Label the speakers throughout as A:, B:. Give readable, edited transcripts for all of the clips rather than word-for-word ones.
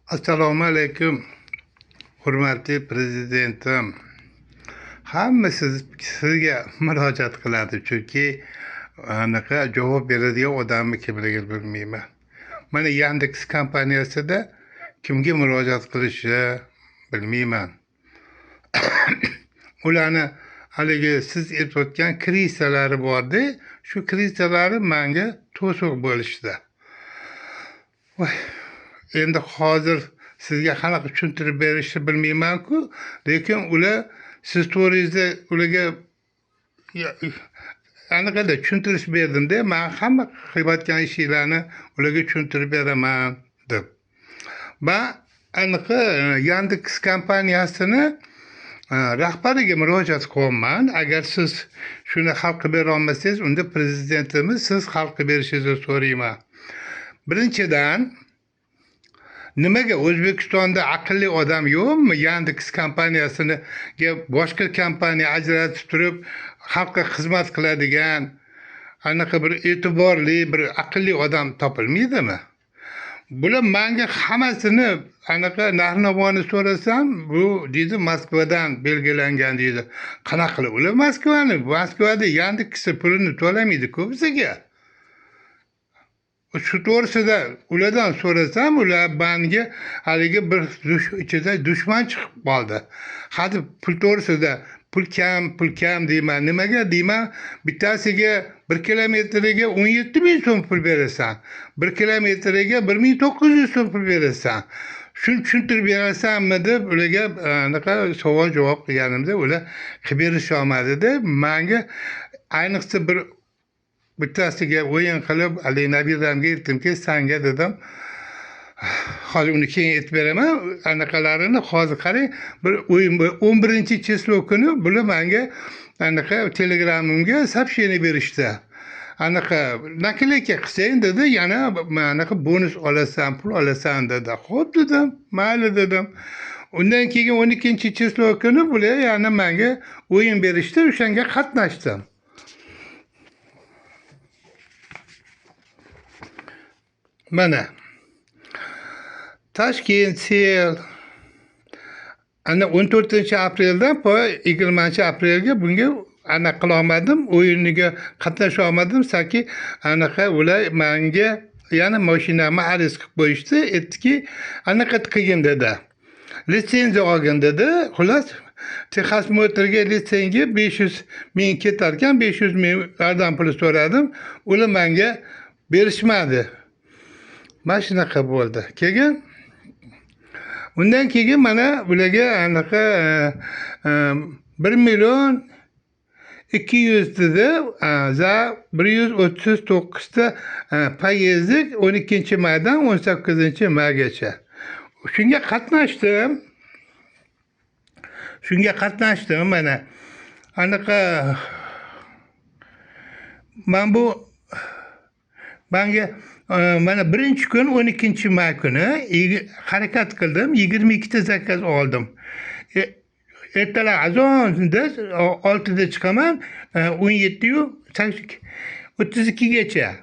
A: Assalomu alaykum, hurmatli prezidentim. Hamma sizga murojaat qiladi, chunki anaqa javob beradigan odamni kimligini bilmayman. Mana Yandex kompaniyasida kimga murojaat qilishni bilmayman. Ularni haligi siz aytayotgan krisalari bordi, shu krisalari menga to'siq bo'lishdi. Voy, endi hozir sizga qanaqa tushuntirib berishni bilmayman-ku, lekin ular siz to'g'ringizda ularga anaqada tushuntirish berdim-da, men hamma qilayotgan ishlarni ularga tushuntirib beraman deb. Men anaqa Yandex kompaniyasini rahbariga murojaat qilyapman. Agar siz shuni hal qilib bera olmasangiz, unda prezidentimiz siz hal qilib berishingizni so'rayman. Birinchidan, nimaga O'zbekistonda aqlli odam yo'qmi? Yandex kompaniyasini boshqa kompaniya ajratib turib, xalqqa xizmat qiladigan, anaqa bir e'tiborli, bir aqlli odam topilmaydimi? Bular menga hammasini anaqa narx-navoni so'rasam, bu deydi Moskvadan belgilangan deydi. Qanaqa qilib ular Moskvada Yandex pulini to'lamaydi-ku bizga. Shu to'g'risida ulardan so'rasam, ular menga haligi bir ichida dushman chiqib qoldi. Hadi pul to'g'risida pul kam deyman. Nimaga deyman? Bittasiga 1 kilometriga 17.000 so'm pul berasan. 1 kilometriga 1.900 so'm pul berasan. Shuni tushuntirib berasanmi deb ularga anaqa savol javob qilganimda ular qilib berisholmadi-da. Menga ayniqsa bittasiga o'yin qilib, haligi nabiramga aytdimki, senga dedim, hozir uni keyin aytib beraman, anaqalarini hozir qarang, bir o'yin 11 число kuni bular menga anaqa telegramimga сообщение berishdi. Anaqa nakleyka qilsang dedi, yana anaqa bonus olasan, pul olasan dedi. Xo'p dedim, mayli dedim. Undan keyin 12 число kuni bular yana menga o'yin berishdi, o'shanga qatnashdim. Mana Toshkent sel ana 14-apreldan 20-aprelga bunga anaqa qila olmadim, o'yiniga qatnasha olmadim, chunki anaqa ular menga yana mashinamni arz qilib qo'yishdi, aytdiki, anaqa qilgin dedi. Litsenziya olgin dedi. Xullas, Texas Motorga litsenziya 500.000 ketarkan, 500.000 pul so'radim. Ular menga berishmadi. Mana shunaqa bo'ldi. Keyin undan keyin mana ularga anaqa 1.200.000 dedi. Za 139 ta poyezdlik 12-maydan 18-maygacha. Shunga qatnashdim. Mana anaqa menga mana birinchi kun 12-may kuni harakat qildim, 22 ta zakaz oldim. Ertalar azonda 6 da chiqaman, 17:32 gacha.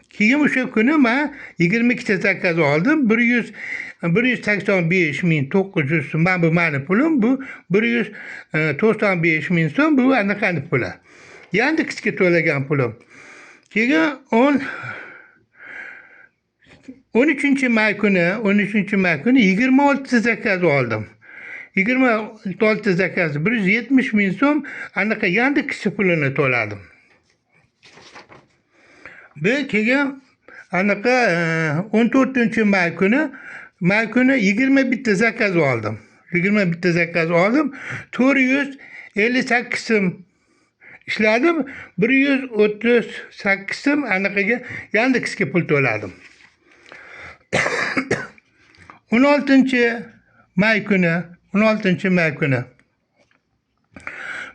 A: Keyin o'sha kuni men 22 ta zakaz oldim. 185.900 so'm. Bu meni pulim, bu 195.000 so'm, bu anaqani puli. Yandexga to'lagan pulim. Keyin 13-may kuni 26 ta zakaz oldim. 26 ta zakaz 170.000 so'm anaqa Yandex pulini to'ladim. Keyin anaqa 14-may kuni 21 ta zakaz oldim. 21 ta zakaz oldim. 458 so'm ishladim. 138 so'm anaqaga Yandexga pul to'ladim. 16-may kuni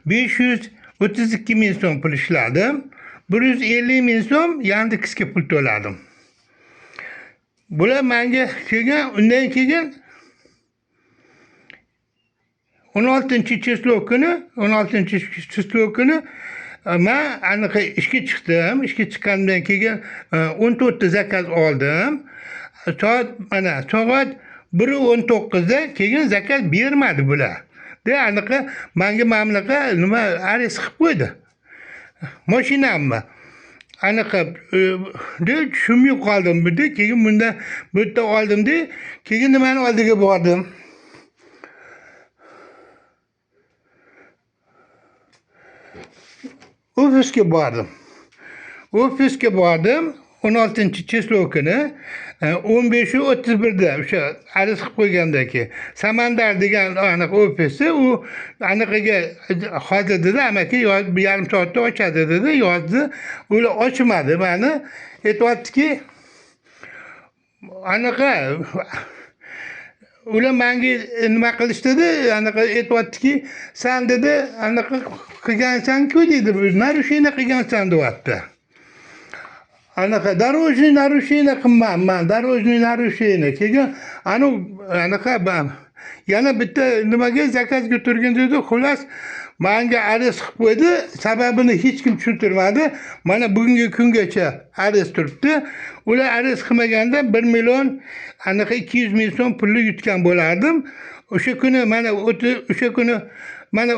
A: 532.000 so'm pul ishladim. 150.000 so'm Yandexga pul to'ladim. Bular menga undan keyin 16-число kuni men anaqa ishga chiqdim. Ishga chiqqandan keyin 14 ta zakaz oldim. Soat 1.19da keyin zakaz bermadi bular. De anaqa menga mamlaqa nima arest qilib qo'ydi. Mashinamni. Anaqa de tushunmay qoldim. De keyin bunda bu yerda oldim-da, keyin nimani oldiga bordim. Ofisga bordim. 16-cheslov kuni 15:31da o'sha arz qilib qo'ygandan keyin Samandar degan anaqa ofisi u anaqaga hozir dedi amaki bir yarim soatda ochadi dedi, yozdi. Ular ochmadi mani. Aytibdiki anaqa ular menga nima qilishdi, anaqa aytibdiki sen dedi anaqa qilgansan-ku dedi, narushение qilgansan deyapti. Anaqa дорожный нарушение qilmanman, дорожный нарушение. Keyin anaqa yana bitta nimaga zakazga turgan dedi, xullas menga arest qilib qo'ydi. Sababini hech kim tushuntirmadi. Mana bugungi kungacha arest turibdi. Ular arest qilmaganda 1 million anaqa 200 ming so'm pulni yutgan bo'lardim. O'sha kuni mana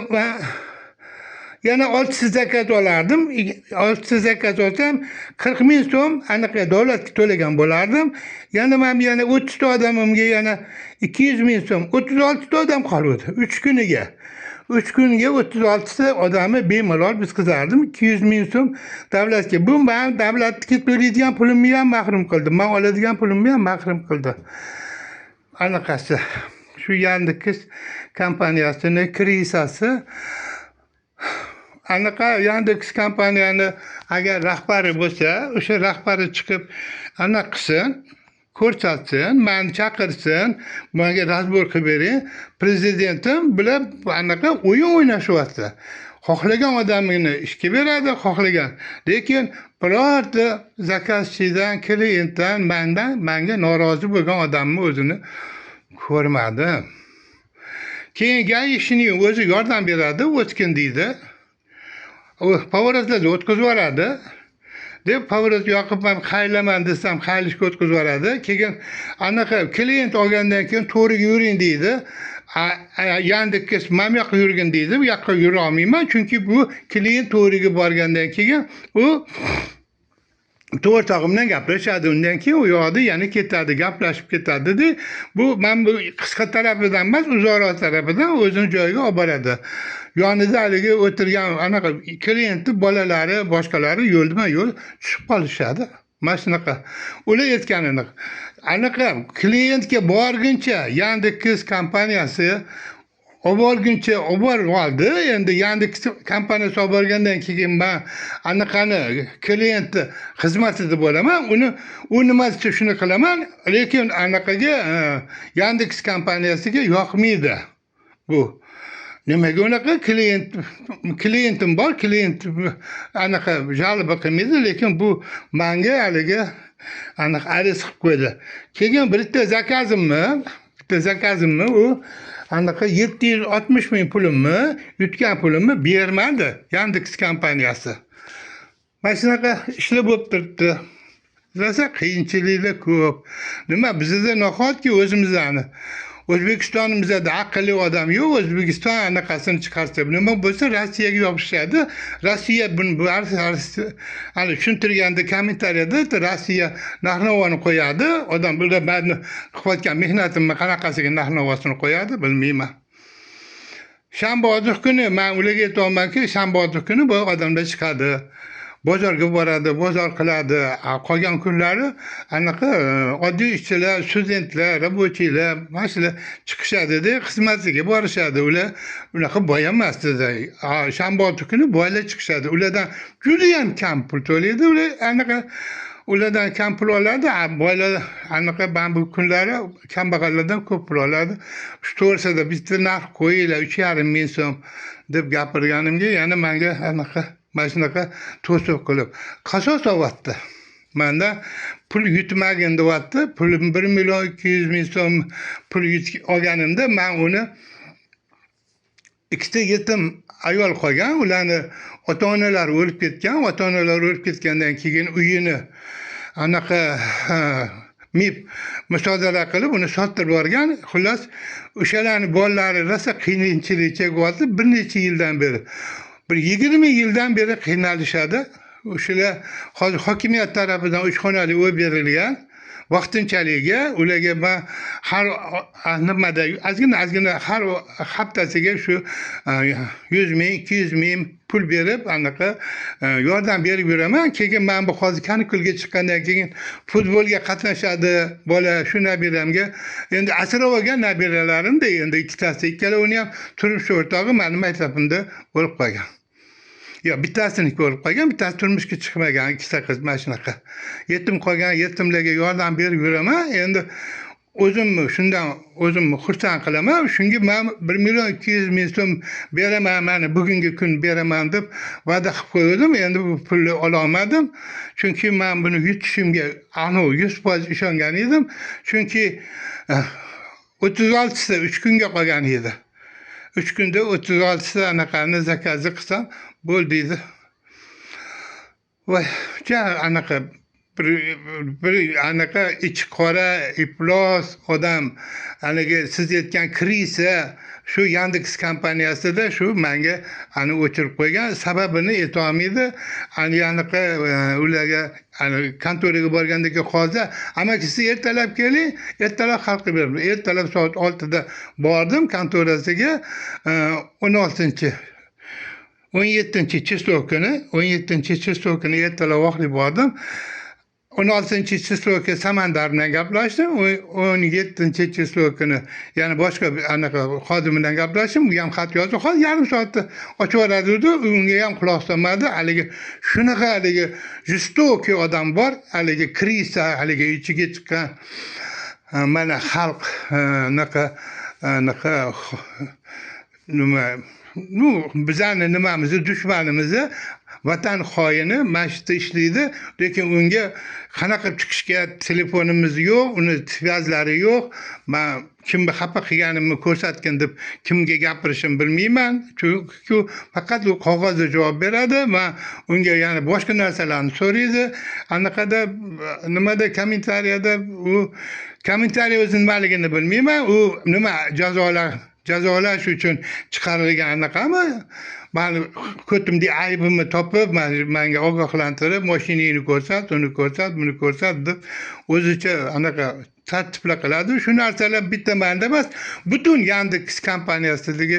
A: yana 6 zakaz olardim. 6 zakaz olsam 40 ming so'm anaqa davlatga to'lagan bo'lardim. Yana 30 ta odamimga yana 200 ming so'm, 36 ta odam qoldi 3 kuniga. 3 kunga 36 ta odamni bemalol biz qizardim. 200 ming so'm davlatga. Bu men davlatga to'laydigan pulimni ham mahrum qildi. Men oladigan pulimni ham mahrum qildi. Anaqasi shu Yandex kompaniyasining krizasi. Anaqa Yandex kompaniyani agar rahbari bo'lsa, o'sha rahbari chiqib anaqa qilsin, ko'rsatsin, meni chaqirsin, menga razbor qilib bering. Prezidentim bular anaqa o'yin o'ynashyapti. Xohlagan odamini ishga beradi, xohlagan. Lekin birorta zakazchidan, klientdan, menga norozi bo'lgan odamni o'zini ko'rmadim. Keyin gai ishining o'zi yordam beradi, o'tkin deydi. O pavorotlarga o'tkazib yuboradi. Deb pavorot yoqib men qaylaman desam, qaylishga o'tkazib yuboradi. Keyin anaqa klient olgandan keyin to'g'riga yuring deydi. Yandex men bu yoqqa yurgin deydi. Bu yoqqa yura olmayman, chunki bu klient to'g'riga borgandan keyin u to'rtog'imdan gaplashadi. Undan keyin u yoqda yana ketadi, gaplashib ketadi. Bu men bu qisqa tarafidan emas, uzoqroq tarafidan o'zini joyiga olib boradi. Yonida haligi o'tirgan anaqa klientni bolalari, boshqalari yo'lma-yo'l tushib qolishadi. Mana shunaqa. Ular aytganini anaqa klientga borguncha Yandex kompaniyasi olib oldi. Endi Yandex kompaniyasi olib borgandan keyin men anaqani klientni xizmatida bo'laman. U nima desa shuni qilaman, lekin anaqaga Yandex kompaniyasiga yoqmaydi bu. Nimaga unaqa klientim bor, klient anaqa jalb qilmaydi, lekin bu menga haligi anaqa arest qilib qo'ydi. Keyin bitta zakazimni u anaqa 760 ming pulimni, yutgan pulimni bermadi Yandex kompaniyasi. Mana shunaqa ishlar bo'lib turibdi. Bilasa qiyinchiliklar ko'p. Nima bizda nahotki o'zimizni O'zbekistonimizda aqlli odam yo'q, O'zbekiston anaqasini chiqarsa, nima bo'lsa Rossiyaga yopishadi. Rossiya buni hali tushuntirganda kommentariyada Rossiya narx-navoni qo'yadi. Odam bular meni qilayotgan mehnatimni qanaqasiga narx-navosini qo'yadi, bilmayman. Shanba kuni men ularga aytayapmanki, shanba kuni bu odamlar chiqadi. Bozorga boradi, bozor qiladi. Qolgan kunlari anaqa oddiy ishchilar, studentlar, rabochilar, mana shular chiqishadi-da, xizmatiga borishadi. Ular unaqa boy emas dedi. Shanba kuni boylar chiqishadi. Ulardan juda ham kam pul to'laydi. Ular anaqa ulardan kam pul oladi. Boylar anaqa bu kunlari kambag'allardan ko'p pul oladi. Shu to'g'risida bitta narx qo'yinglar, 3,5 ming so'm deb gapirganimga yana menga anaqa mana shunaqa to'siq qilib qasos olyapti. Menda pul yutmagin deyapti. Pulim 1 million 200 ming so'm pul olganimda men uni ikkita yetim ayol qolgan, ularni ota-onalari o'lib ketgan. Ota-onalari o'lib ketgandan keyin uyini anaqa mib musodara qilib uni sottirib yuborgan. Xullas, o'shalarning bolalari rosa qiyinchilik chekyapti bir necha yildan beri. Bir 20 yildan beri qiynalishadi. O'shalar hozir hokimiyat tarafidan 3 xonali uy berilgan. Vaqtinchaligiga ularga man har nimada ozgina har haftasiga shu 100 ming, 200 ming pul berib anaqa yordam berib yuraman. Keyin men bu hozir kanikulga chiqqandan keyin futbolga qatnashadi bola shu nabiramga. Endi asrab olgan nabiralarimda endi ikkitasi, ikkalovini ham turmush o'rtog'i mening maktabimda bo'lib qolgan. Yo, bittasini ko'rib qolgan, bittasi turmushga chiqmagan, ikkita qiz mana shunaqa. Yetim qolgan yetimlarga yordam berib yuraman. Endi o'zimni xursand qilaman. Shunga men 1 million 200 ming so'm beraman, mana bugungi kun beraman deb va'da qilib qo'ydim. Endi bu pulni ola olmadim. Chunki men buni yutishimga 100% ishongan edim. Chunki 36 3 kunga qolgan edi. 3 kunda 36 anaqani zakazı qilsam bo'ldi edi. Voy, anaqa bir anaqa ichi qora, iflos odam, anaga siz aytgan krisa shu Yandex kompaniyasida shu menga o'chirib qo'ygan. Sababini aytolmaydi. Anaqa ularga kontoraga borgandagi hozir amakisi ertalab keling, ertalab hal qilib beraman. Ertalab soat 6 da bordim kontorasiga. 17 chislov kuni ertalab vaqtli bordim. 16 chislov Samandar bilan gaplashdim. 17 chislov kuni yana boshqa anaqa xodim bilan gaplashdim. U ham xat yozdi. Hozir yarim soatda ochib yuboradi. Unga ham quloq solmadi. Haligi shunaqa justoki odam bor. Haligi krisa, haligi ichiga chiqqan mana xalq anaqa nima bizani nimamizni dushmanimizni vatan xoini mashitda ishlaydi, lekin unga qanaqa chiqishga telefonimiz yo'q, uni svязlari yo'q. Men kimni xafa qilganimni ko'rsatgin deb kimga gapirishimni bilmayman. Chunki faqat u qog'ozda javob beradi. Men unga yana boshqa narsalarni so'raydi. Anaqada nimada kommentariyada u kommentariy o'zi nimaligini bilmayman. U nima jazolash uchun chiqarilgan anaqami? Mani ko'timda aybimni topib, menga ogohlantirib, mashinangni ko'rsat, uni ko'rsat, buni ko'rsat deb o'zicha anaqa tartiblar qiladi. Shu narsalar bitta menda emas, butun Yandex kompaniyasidagi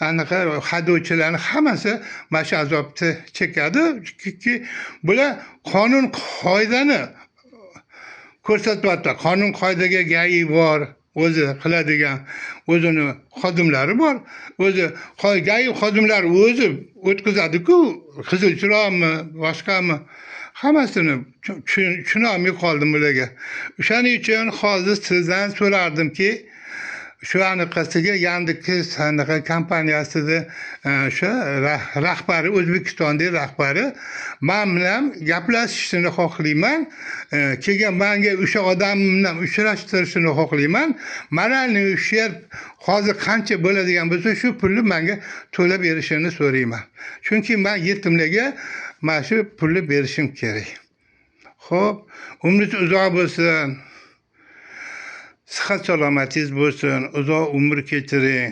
A: anaqa haydovchilarning hammasi mana shu azobni chekadi. Chunki bular qonun qoidani ko'rsatyapti. Qonun qoidaga gai bor. O'zi qiladigan o'zini xodimlari bor. O'zi gai xodimlari o'zi o'tkazadi-ku, qizil chiroqmi, boshqami, hammasini tushunolmay qoldim ularga. O'shaning uchun hozir sizdan so'rardimki, shu anaqasiga Yandex anaqa kompaniyasida shu rahbari, O'zbekistondagi rahbari men bilan gaplashishni xohlayman. Keyin menga o'sha odam bilan uchrashtirishni xohlayman. Moralniy ущерб hozir qancha bo'ladigan bo'lsa, shu pulni menga to'lab berishini so'rayman. Chunki men yetimlarga mana shu pulni berishim kerak. Xo'p, umringiz uzoq bo'lsin. Sihat salomatingiz bo'lsin, uzoq umr kechiring.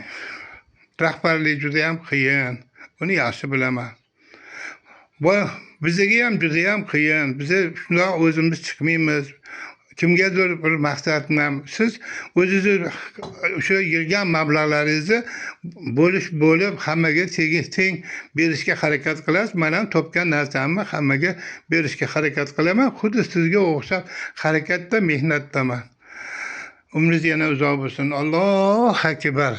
A: Rahbarlik juda ham qiyin. Uni yaxshi bilaman. Bizga ham juda ham qiyin. Biz shundoq o'zimiz chiqmaymiz. Kimgadir bir maqsad bilan siz o'zingiz o'sha yig'gan mablag'laringizni bo'lib hammaga teng berishga harakat qilasiz. Men ham topgan narsamni hammaga berishga harakat qilaman. Xuddi sizga o'xshab harakatda, mehnatdaman. Umringiz yana uzoq bo'lsin. Allohu akbar.